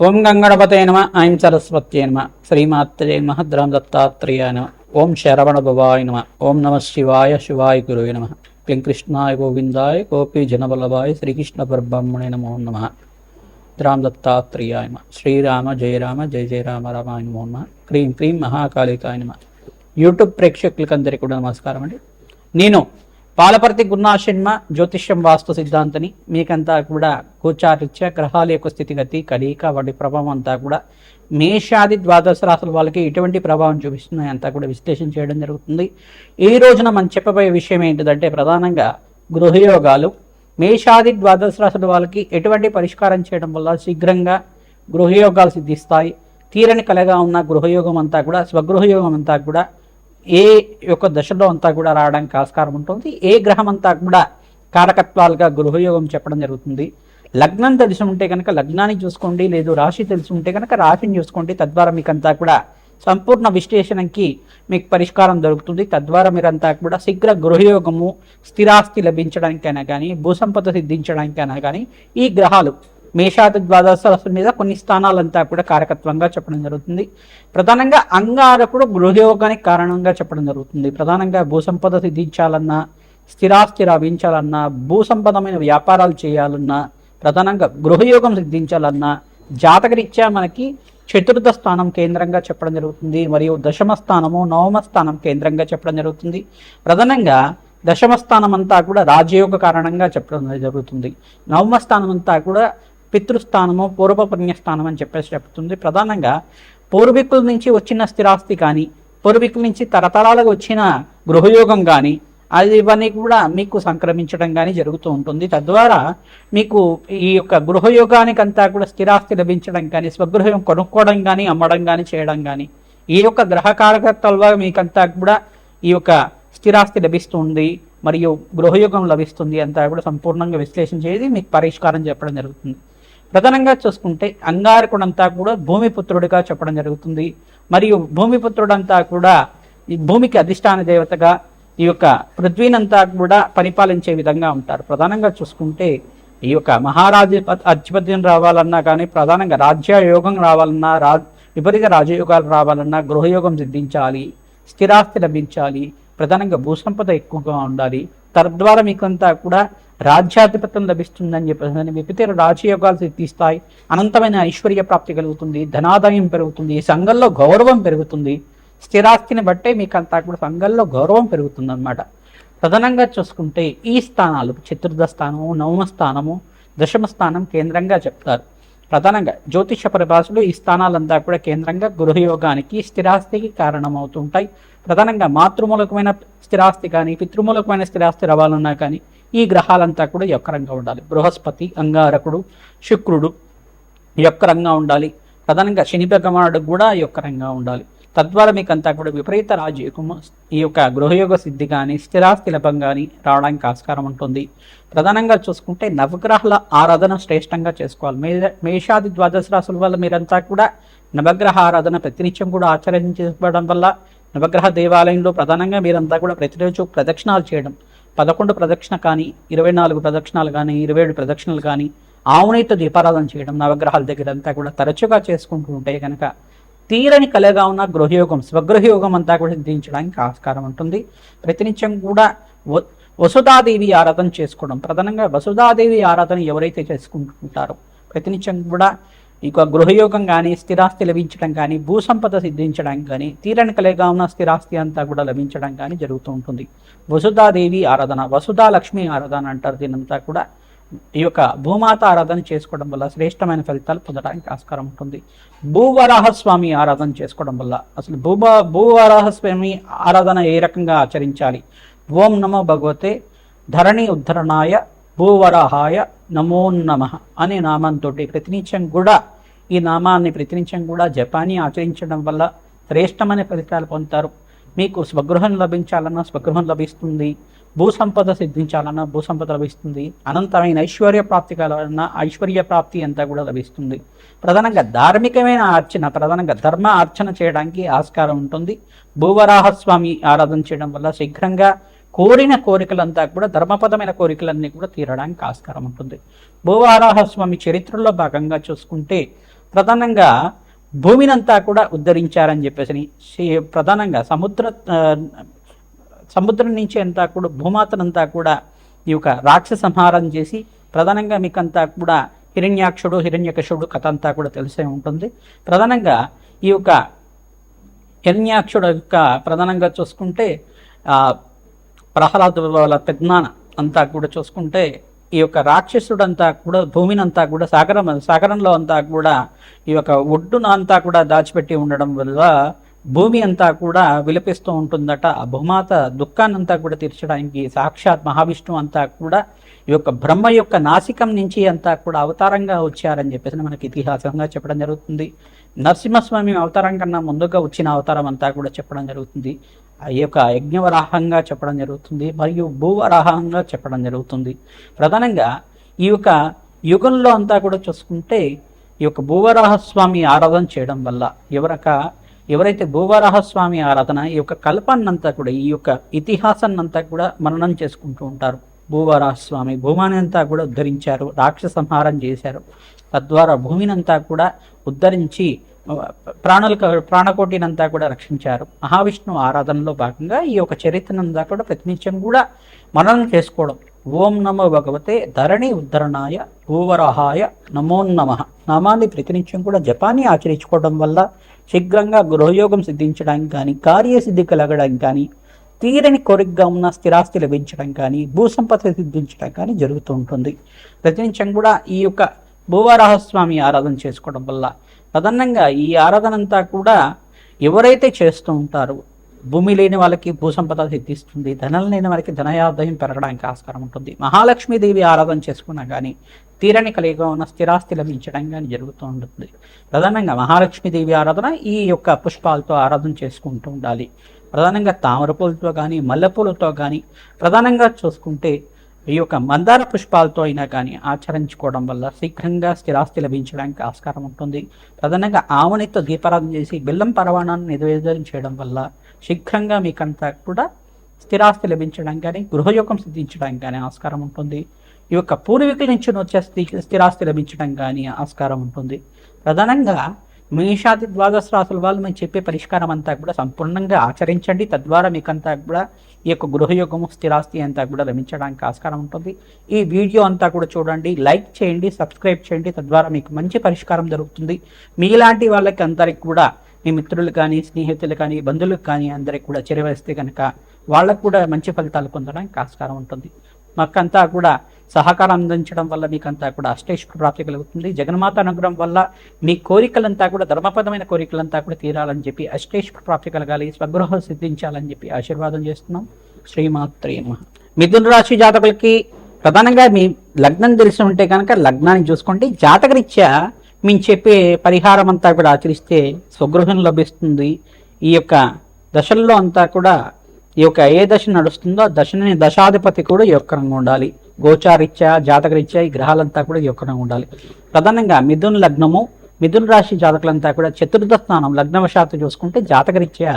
ఓం గంగణపతే నమ. ఐం సరస్వత్యే నమ. శ్రీమాత్రే నమ. ద్రాం దత్తాత్రేయాయ నమ. ఓం శరవణ భవాయ నమ. ఓం నమ శివాయ శివాయ గురువే నమ. క్లీం కృష్ణాయ గోవిందాయ గోపీ జనవల్లభాయ శ్రీకృష్ణ పరబ్రహ్మణే నమో నమ. ద్రాం దత్తాత్రేయాయ నమ. శ్రీరామ జయ రామ జయ జయ రామ రామాయ నమో నమ. క్రీం క్రీం మహాకాళికాయ నమ. యూట్యూబ్ ప్రేక్షకులకందరికీ కూడా నమస్కారం అండి. నేను పాలపర్తి గురునాశన్మ జ్యోతిష్యం వాస్తు సిద్ధాంతని మీకంతా కూడా గోచారిత్య గ్రహాల యొక్క స్థితిగతి కలయిక వాటి ప్రభావం అంతా కూడా మేషాది ద్వాదశ రాశుల వాళ్ళకి ఎటువంటి ప్రభావం చూపిస్తున్నాయి అంతా కూడా విశ్లేషణ చేయడం జరుగుతుంది. ఈ రోజున మనం చెప్పబోయే విషయం ఏంటిదంటే ప్రధానంగా గృహయోగాలు మేషాది ద్వాదశ రాశుల వాళ్ళకి ఎటువంటి పరిష్కారం చేయడం వల్ల శీఘ్రంగా గృహయోగాలు సిద్ధిస్తాయి. తీరని కలగా ఉన్న గృహయోగం అంతా కూడా స్వగృహయోగం అంతా కూడా ఏ యొక్క దశలో అంతా కూడా రావడానికి ఆస్కారం ఉంటుంది. ఏ గ్రహం అంతా కూడా కారకత్వాలుగా గృహయోగం చెప్పడం జరుగుతుంది. లగ్నం తెలిసి ఉంటే కనుక లగ్నాన్ని చూసుకోండి, లేదు రాశి తెలిసి ఉంటే కనుక రాశిని చూసుకోండి. తద్వారా మీకంతా కూడా సంపూర్ణ విశ్లేషణకి మీకు పరిష్కారం దొరుకుతుంది. తద్వారా మీరంతా కూడా శీఘ్ర గృహయోగము స్థిరాస్తి లభించడానికైనా కానీ భూసంపద సిద్ధించడానికైనా కానీ ఈ గ్రహాలు మేషాది ద్వాదశ రాశుల మీద కొన్ని స్థానాలంతా కూడా కారకత్వంగా చెప్పడం జరుగుతుంది. ప్రధానంగా అంగారకుడు గృహయోగానికి కారణంగా చెప్పడం జరుగుతుంది. ప్రధానంగా భూసంపద సిద్ధించాలన్నా, స్థిరాస్తి లభించాలన్నా, భూసంపదమైన వ్యాపారాలు చేయాలన్నా, ప్రధానంగా గృహయోగం సిద్ధించాలన్నా జాతకరీత్యా మనకి చతుర్థ స్థానం కేంద్రంగా చెప్పడం జరుగుతుంది. మరియు దశమ స్థానము నవమ స్థానం కేంద్రంగా చెప్పడం జరుగుతుంది. ప్రధానంగా దశమ స్థానం అంతా కూడా రాజయోగ కారణంగా చెప్పడం జరుగుతుంది. నవమ స్థానం అంతా కూడా పితృస్థానము పూర్వ పుణ్యస్థానం అని చెప్తుంది. ప్రధానంగా పూర్వీకుల నుంచి వచ్చిన స్థిరాస్తి కానీ పూర్వీకుల నుంచి తరతరాలకు వచ్చిన గృహయోగం కానీ అది ఇవన్నీ కూడా మీకు సంక్రమించడం కానీ జరుగుతూ ఉంటుంది. తద్వారా మీకు ఈ యొక్క గృహయోగానికి అంతా కూడా స్థిరాస్తి లభించడం కానీ స్వగృహం కొనుక్కోవడం కానీ అమ్మడం కానీ చేయడం కానీ ఈ యొక్క గ్రహకారకత్వాల మీకంతా కూడా ఈ యొక్క స్థిరాస్తి లభిస్తుంది మరియు గృహయోగం లభిస్తుంది అంతా కూడా సంపూర్ణంగా విశ్లేషణ చేసి మీకు పరిష్కారం చెప్పడం జరుగుతుంది. ప్రధానంగా చూసుకుంటే అంగారకుడంతా కూడా భూమిపుత్రుడిగా చెప్పడం జరుగుతుంది. మరియు భూమిపుత్రుడంతా కూడా ఈ భూమికి అధిష్టాన దేవతగా ఈ యొక్క పృథ్వీనంతా కూడా పరిపాలించే విధంగా ఉంటారు. ప్రధానంగా చూసుకుంటే ఈ యొక్క అధిపత్యం రావాలన్నా కానీ ప్రధానంగా రాజ్యయోగం రావాలన్నా విపరీత రాజయోగాలు రావాలన్నా గృహయోగం సిద్ధించాలి, స్థిరాస్తి లభించాలి, ప్రధానంగా భూసంపద ఎక్కువగా ఉండాలి. తద్వారా మీకంతా కూడా రాజ్యాధిపత్యం లభిస్తుందని చెప్పేసి విపరీత రాజయోగాలు సిద్ధిస్తాయి. అనంతమైన ఐశ్వర్య ప్రాప్తి కలుగుతుంది, ధనాదాయం పెరుగుతుంది, సంఘంలో గౌరవం పెరుగుతుంది. స్థిరాస్తిని బట్టే మీకంతా కూడా సంఘంలో గౌరవం పెరుగుతుంది అన్నమాట. ప్రధానంగా చూసుకుంటే ఈ స్థానాలు చతుర్థ స్థానము, నవమ స్థానము, దశమ స్థానం కేంద్రంగా చెప్తారు. ప్రధానంగా జ్యోతిష పరిభాషలు ఈ స్థానాలంతా కూడా కేంద్రంగా గృహయోగానికి స్థిరాస్తికి కారణమవుతుంటాయి. ప్రధానంగా మాతృమూలకమైన స్థిరాస్తి కానీ పితృమూలకమైన స్థిరాస్తి రావాలన్నా కానీ ఈ గ్రహాలంతా కూడా యొక్కరంగా ఉండాలి. బృహస్పతి, అంగారకుడు, శుక్రుడు యొక్కరంగా ఉండాలి. ప్రధానంగా శని భగవానుడు కూడా యొక్కరంగా ఉండాలి. తద్వారా మీకు అంతా కూడా విపరీత రాజయోగము ఈ యొక్క గృహయోగ సిద్ధి కానీ స్థిరాస్తి లభం కానీ రావడానికి ఆస్కారం ఉంటుంది. ప్రధానంగా చూసుకుంటే నవగ్రహాల ఆరాధన శ్రేష్టంగా చేసుకోవాలి. మేషాది ద్వాదశ రాశుల వల్ల మీరంతా కూడా నవగ్రహ ఆరాధన ప్రతినిత్యం కూడా ఆచరించడం వల్ల నవగ్రహ దేవాలయంలో ప్రధానంగా మీరంతా కూడా ప్రతిరోజు ప్రదక్షిణాలు చేయడం, 11 ప్రదక్షిణ కానీ 24 ప్రదక్షిణాలు కానీ 27 ప్రదక్షిణలు కానీ ఆవునేతో దీపారాధన చేయడం నవగ్రహాల దగ్గర అంతా కూడా తరచుగా చేసుకుంటూ ఉంటే కనుక తీరని కలగా ఉన్న గృహయోగం స్వగృహయోగం అంతా కూడా సిద్ధించడానికి ఆస్కారం ఉంటుంది. ప్రతినిత్యం కూడా వసుధాదేవి ఆరాధన చేసుకోవడం, ప్రధానంగా వసుధాదేవి ఆరాధన ఎవరైతే చేసుకుంటుంటారో ప్రతినిత్యం కూడా ఈ గృహయోగం కానీ స్థిరాస్తి లభించడం కానీ భూసంపద సిద్ధించడానికి కానీ తీరని కలగా ఉన్న స్థిరాస్తి అంతా కూడా లభించడం కానీ జరుగుతూ ఉంటుంది. వసుధాదేవి ఆరాధన, వసుధా లక్ష్మి ఆరాధన అంటారు. దీనంతా కూడా ఈ యొక్క భూమాత ఆరాధన చేసుకోవడం వల్ల శ్రేష్టమైన ఫలితాలు పొందడానికి ఆస్కారం ఉంటుంది. భూవరాహస్వామి ఆరాధన చేసుకోవడం వల్ల అసలు భూవరాహస్వామి ఆరాధన ఏ రకంగా ఆచరించాలి? ఓం నమో భగవతే ధరణి ఉద్ధరణాయ భూవరాహాయ నమో నమః అనే నామంతో ప్రతినిత్యం కూడా ఈ నామాన్ని ప్రతినిత్యం కూడా జపాన్ని ఆచరించడం వల్ల శ్రేష్టమైన ఫలితాలు పొందుతారు. మీకు స్వగృహం లభించాలన్నా స్వగృహం లభిస్తుంది, భూసంపద సిద్ధించాలన్నా భూసంపద లభిస్తుంది, అనంతమైన ఐశ్వర్య ప్రాప్తి కావాలన్నా ఐశ్వర్య ప్రాప్తి అంతా కూడా లభిస్తుంది. ప్రధానంగా ధార్మికమైన అర్చన, ప్రధానంగా ధర్మ అర్చన చేయడానికి ఆస్కారం ఉంటుంది. భూవరాహస్వామి ఆరాధన చేయడం వల్ల శీఘ్రంగా కోరిన కోరికలంతా కూడా ధర్మపదమైన కోరికలన్నీ కూడా తీరడానికి ఆస్కారం ఉంటుంది. భూవరాహస్వామి చరిత్రలో భాగంగా చూసుకుంటే ప్రధానంగా భూమినంతా కూడా ఉద్ధరించారని చెప్పేసి ప్రధానంగా సముద్రం నుంచి అంతా కూడా భూమాతనంతా కూడా ఈ యొక్క రాక్షస సంహారం చేసి ప్రధానంగా మీకంతా కూడా హిరణ్యాక్షుడు హిరణ్యకశుడు కథ అంతా కూడా తెలిసే ఉంటుంది. ప్రధానంగా ఈ యొక్క హిరణ్యాక్షుడు యొక్క ప్రధానంగా చూసుకుంటే ప్రహ్లాద వాళ్ళ పెద్దనాన్న అంతా కూడా చూసుకుంటే ఈ యొక్క రాక్షసుడంతా కూడా భూమినంతా కూడా సాగరంలో అంతా కూడా ఈ యొక్క ఒడ్డున అంతా కూడా దాచిపెట్టి ఉండడం వల్ల భూమి అంతా కూడా విలపిస్తూ ఉంటుందట. ఆ భూమాత దుఃఖాన్నంతా కూడా తీర్చడానికి సాక్షాత్ మహావిష్ణువు అంతా కూడా ఈ యొక్క బ్రహ్మ యొక్క నాసికం నుంచి అంతా కూడా అవతారంగా వచ్చారని చెప్పేసి మనకి ఇతిహాసంగా చెప్పడం జరుగుతుంది. నరసింహస్వామి అవతారం కన్నా ముందుగా వచ్చిన అవతారం అంతా కూడా చెప్పడం జరుగుతుంది. ఈ యొక్క యజ్ఞవరాహంగా చెప్పడం జరుగుతుంది, మరియు భూవరాహంగా చెప్పడం జరుగుతుంది. ప్రధానంగా ఈ యొక్క యుగంలో అంతా కూడా చూసుకుంటే ఈ యొక్క భూవరాహస్వామి ఆరాధన చేయడం వల్ల ఎవరైతే భూవరాహస్వామి ఆరాధన ఈ యొక్క కల్పాన్నంతా కూడా ఈ యొక్క ఇతిహాసాన్నంతా కూడా మననం చేసుకుంటూ ఉంటారు. భూవరాహస్వామి భూమాని అంతా కూడా ఉద్ధరించారు, రాక్షస సంహారం చేశారు. తద్వారా భూమినంతా కూడా ఉద్ధరించి ప్రాణకోటినంతా కూడా రక్షించారు. మహావిష్ణువు ఆరాధనలో భాగంగా ఈ యొక్క చరిత్రనంతా కూడా ప్రతినిత్యం కూడా మననం చేసుకోవడం. ఓం నమో భగవతే ధరణి ఉద్ధరణాయ భూవరాహాయ నమో నమః నామాన్ని ప్రతినిత్యం కూడా జపాన్ని ఆచరించుకోవడం వల్ల శీఘ్రంగా గృహయోగం సిద్ధించడానికి కానీ, కార్యసిద్ధి కలగడానికి కానీ, తీరని కోరికగా ఉన్న స్థిరాస్తి లభించడం కానీ, భూసంపద సిద్ధించడం కానీ జరుగుతూ ఉంటుంది. ప్రతినిత్యం కూడా ఈ యొక్క భూవరాహస్వామి ఆరాధన చేసుకోవడం వల్ల ప్రధానంగా ఈ ఆరాధన అంతా కూడా ఎవరైతే చేస్తూ ఉంటారో భూమి లేని వాళ్ళకి భూసంపద సిద్ధిస్తుంది, ధనం లేని వారికి ధనయాదాయం పెరగడానికి ఆస్కారం ఉంటుంది. మహాలక్ష్మీదేవి ఆరాధన చేసుకున్నా కానీ తీరని కలిగిగా ఉన్న స్థిరాస్తి లభించడం కానీ జరుగుతూ ఉంటుంది. ప్రధానంగా మహాలక్ష్మీదేవి ఆరాధన ఈ యొక్క పుష్పాలతో ఆరాధన చేసుకుంటూ ఉండాలి. ప్రధానంగా తామర పూలతో కానీ, మల్లెపూలతో కానీ, ప్రధానంగా చూసుకుంటే ఈ యొక్క మందార పుష్పాలతో అయినా కానీ ఆచరించుకోవడం వల్ల శీఘ్రంగా స్థిరాస్తి లభించడానికి ఆస్కారం ఉంటుంది. ప్రధానంగా ఆవునితో దీపారాధన చేసి బెల్లం పరవాణాన్ని నివేదన చేయడం వల్ల శీఘ్రంగా మీకంతా కూడా స్థిరాస్తి లభించడానికి కానీ, గృహయోగం సిద్ధించడానికి కానీ ఆస్కారం ఉంటుంది. ఈ యొక్క పూర్వీకుల నుంచి వచ్చే స్థిరాస్తి లభించడం కానీ ఆస్కారం ఉంటుంది. ప్రధానంగా మేషాది ద్వాదశ రాశుల వాళ్ళు మేము చెప్పే పరిష్కారం అంతా కూడా సంపూర్ణంగా ఆచరించండి. తద్వారా మీకంతా కూడా ఈ యొక్క గృహయోగము స్థిరాస్తి అంతా కూడా లభించడానికి ఆస్కారం ఉంటుంది. ఈ వీడియో అంతా కూడా చూడండి, లైక్ చేయండి, సబ్స్క్రైబ్ చేయండి. తద్వారా మీకు మంచి పరిష్కారం దొరుకుతుంది. మీలాంటి వాళ్ళకి అందరికి కూడా మీ మిత్రులు కానీ, స్నేహితులు కానీ, బంధువులకు కానీ అందరికి కూడా చేరవేస్తే కనుక వాళ్ళకు కూడా మంచి ఫలితాలు పొందడానికి ఆస్కారం ఉంటుంది. మాకంతా కూడా సహకారం అందించడం వల్ల మీకంతా కూడా అష్టైశ్వర్య ప్రాప్తి కలుగుతుంది. జగన్మాత అనుగ్రహం వల్ల మీ కోరికలంతా కూడా ధర్మపదమైన కోరికలంతా కూడా తీరాలని చెప్పి అష్టైశ్వర్య ప్రాప్తి కలగాలి, స్వగృహం సిద్ధించాలని చెప్పి ఆశీర్వాదం చేస్తున్నాం. శ్రీమాత్రే నమః. మిథున రాశి జాతకులకి ప్రధానంగా మీ లగ్నం తెలిసి ఉంటే కనుక లగ్నాన్ని చూసుకోండి. జాతకరీత్యా మేము చెప్పే పరిహారం అంతా కూడా ఆచరిస్తే స్వగృహం లభిస్తుంది. ఈ యొక్క దశల్లో అంతా కూడా ఈ యొక్క ఏ దశ నడుస్తుందో ఆ దశని దశాధిపతి కూడా యొక్కరంగా ఉండాలి. గోచారీత్యా జాతకరీత్యా ఈ గ్రహాలంతా కూడా యొక్కరంగా ఉండాలి. ప్రధానంగా మిథున లగ్నము, మిథున రాశి జాతకులంతా కూడా చతుర్థ స్థానం లగ్నవశాత్తు చూసుకుంటే జాతకరీత్యా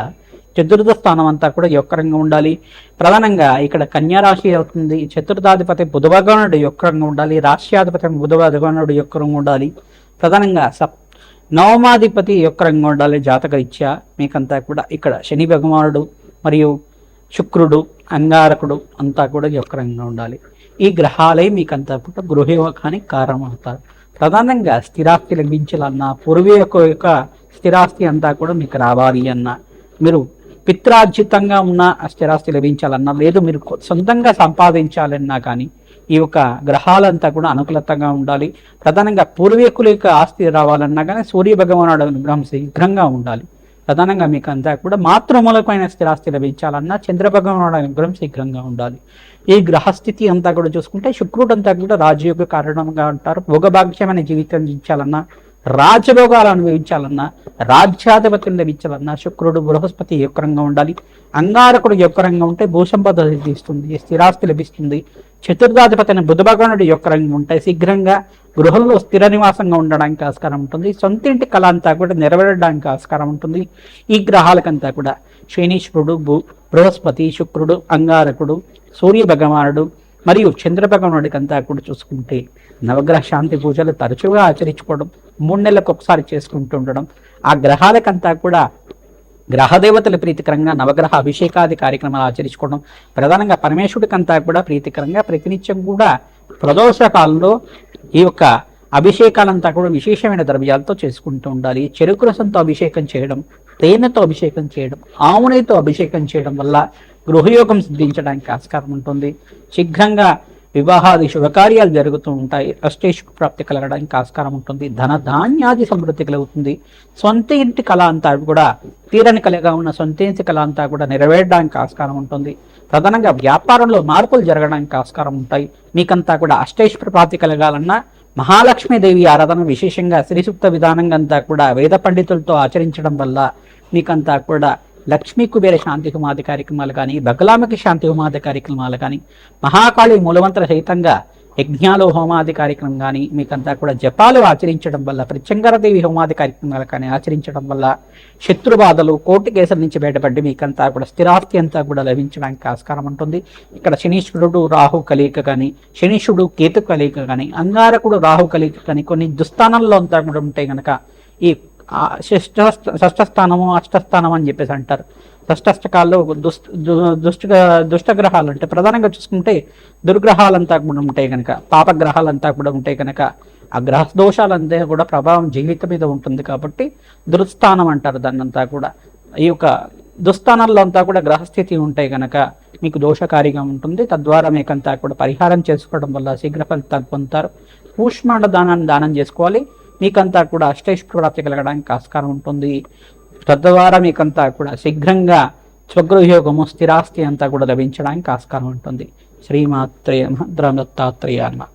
చతుర్థ స్థానం అంతా కూడా యొక్కరంగా ఉండాలి. ప్రధానంగా ఇక్కడ కన్యారాశి అవుతుంది. చతుర్థాధిపతి బుధ భగవానుడు యొక్కరంగా ఉండాలి. రాష్ట్రాధిపతి బుధ భగవానుడు యొక్కరంగా ఉండాలి. ప్రధానంగా నవమాధిపతి యొక్కరంగా ఉండాలి. జాతకరీత్యా మీకంతా కూడా ఇక్కడ శని భగవానుడు మరియు శుక్రుడు అంగారకుడు అంతా కూడా యొక్కరంగా ఉండాలి. ఈ గ్రహాలే మీకంతా కూడా గృహయోగానికి కారణమవుతారు. ప్రధానంగా స్థిరాస్తి లభించాలన్నా, పూర్వీకుల యొక్క స్థిరాస్తి అంతా కూడా మీకు రావాలి అన్నా, మీరు పిత్రార్జితంగా ఉన్న స్థిరాస్తి లభించాలన్నా, లేదు మీరు సొంతంగా సంపాదించాలన్నా కానీ ఈ యొక్క గ్రహాలంతా కూడా అనుకూలతంగా ఉండాలి. ప్రధానంగా పూర్వీకుల యొక్క ఆస్తి రావాలన్నా కానీ సూర్య భగవానుడు అనుగ్రహం శీఘ్రంగా ఉండాలి. ప్రధానంగా మీకు అంతా కూడా మాతృమూలకమైన స్థిరాస్తి లభించాలన్నా చంద్రభగవానుడు అనుగ్రహం శీఘ్రంగా ఉండాలి. ఈ గ్రహస్థితి అంతా కూడా చూసుకుంటే శుక్రుడు అంతా కూడా రాజయోగ కారణంగా ఉంటారు. భోగభాగ్యమైన జీవితం జీవించాలన్నా, రాజభోగాలు అనుభవించాలన్నా, రాజ్యాధిపతులు లభించాలన్నా శుక్రుడు బృహస్పతి యొక్కరంగా ఉండాలి. అంగారకుడు యొక్కరంగా ఉంటే భూసంపద లభిస్తుంది, స్థిరాస్తి లభిస్తుంది. చతుర్థాధిపతిని బుధ భగవానుడు యొక్కరంగా ఉంటే శీఘ్రంగా గృహంలో స్థిర నివాసంగా ఉండడానికి ఆస్కారం ఉంటుంది. సొంతింటి కళ అంతా కూడా నెరవేరడానికి ఆస్కారం ఉంటుంది. ఈ గ్రహాలకంతా కూడా శనీశ్వరుడు, బృహస్పతి, శుక్రుడు, అంగారకుడు, సూర్య భగవానుడు మరియు చంద్ర భగవానుడికి అంతా కూడా చూసుకుంటే నవగ్రహ శాంతి పూజలు తరచుగా ఆచరించుకోవడం, 3 నెలలకు ఒకసారి చేసుకుంటూ ఉండడం, ఆ గ్రహాలకంతా కూడా గ్రహదేవతల ప్రీతికరంగా నవగ్రహ అభిషేకాది కార్యక్రమాలు ఆచరించుకోవడం, ప్రధానంగా పరమేశ్వరుడికంతా కూడా ప్రీతికరంగా ప్రతినిత్యం కూడా ప్రదోష కాలంలో ఈ యొక్క అభిషేకాలంతా కూడా విశేషమైన ద్రవ్యాలతో చేసుకుంటూ ఉండాలి. చెరుకు రసంతో అభిషేకం చేయడం, తేనెతో అభిషేకం చేయడం, ఆవునేతో అభిషేకం చేయడం వల్ల గృహయోగం సిద్ధించడానికి ఆస్కారం ఉంటుంది. శీఘ్రంగా వివాహాది శుభకార్యాలు జరుగుతూ ఉంటాయి. అష్టైషు ప్రాప్తి కలగడానికి ఆస్కారం ఉంటుంది. ధన ధాన్యాది సమృద్ధి కలుగుతుంది. సొంత ఇంటి కళ అంతా కూడా తీరని కళగా ఉన్న సొంత ఇంటి కళ అంతా కూడా నెరవేరడానికి ఆస్కారం ఉంటుంది. ప్రధానంగా వ్యాపారంలో మార్పులు జరగడానికి ఆస్కారం ఉంటాయి. మీకంతా కూడా అష్టైషు ప్రాప్తి కలగాలన్నా మహాలక్ష్మీదేవి ఆరాధన విశేషంగా శ్రీసూక్త విధానంగా అంతా కూడా వేద పండితులతో ఆచరించడం వల్ల మీకంతా కూడా లక్ష్మీ కుబేర శాంతి హోమాది కార్యక్రమాలు కానీ, బగలామకి శాంతి హోమాది కార్యక్రమాలు కానీ, మహాకాళి మూలమంత్ర సహితంగా యజ్ఞాలు హోమాది కార్యక్రమం కానీ, మీకంతా కూడా జపాలు ఆచరించడం వల్ల, ప్రత్యంగరదేవి హోమాది కార్యక్రమాలు కానీ ఆచరించడం వల్ల శత్రుబాధలు కోర్టు కేసుల నుంచి బయటపడి మీకంతా కూడా స్థిరాస్తి అంతా కూడా లభించడానికి ఆస్కారం ఉంటుంది. ఇక్కడ శనీశ్వరుడు రాహు కలియిక కానీ, శనీశ్వరుడు కేతు కలియిక కానీ, అంగారకుడు రాహు కలియిక కానీ కొన్ని దుస్థానంలో అంతా కూడా ఉంటాయి కనుక ఈ షష్ఠస్థానము అష్టస్థానం అని చెప్పేసి అంటారు. షష్ఠస్థకాల్లో దుష్టగ్రహాలు అంటే ప్రధానంగా చూసుకుంటే దుర్గ్రహాలంతా కూడా ఉంటాయి కనుక, పాపగ్రహాలంతా కూడా ఉంటాయి కనుక ఆ గ్రహ దోషాలంతా కూడా ప్రభావం జీవితం మీద ఉంటుంది కాబట్టి దుర్స్థానం అంటారు దాన్నంతా కూడా. ఈ యొక్క దుస్థానాల్లో అంతా కూడా గ్రహస్థితి ఉంటాయి కనుక మీకు దోషకారిగా ఉంటుంది. తద్వారా మీకంతా కూడా పరిహారం చేసుకోవడం వల్ల శీఘ్ర ఫలితాలు పొందుతారు. కూష్మాండ దానాన్ని దానం చేసుకోవాలి. మీకంతా కూడా అష్టైషు ప్రాప్తి కలగడానికి ఆస్కారం ఉంటుంది. తద్వారా మీకంతా కూడా శీఘ్రంగా స్వగృహయోగము స్థిరాస్తి అంతా కూడా లభించడానికి ఆస్కారం ఉంటుంది. శ్రీమాత్రేయ నమః. దత్తాత్రేయ నమః.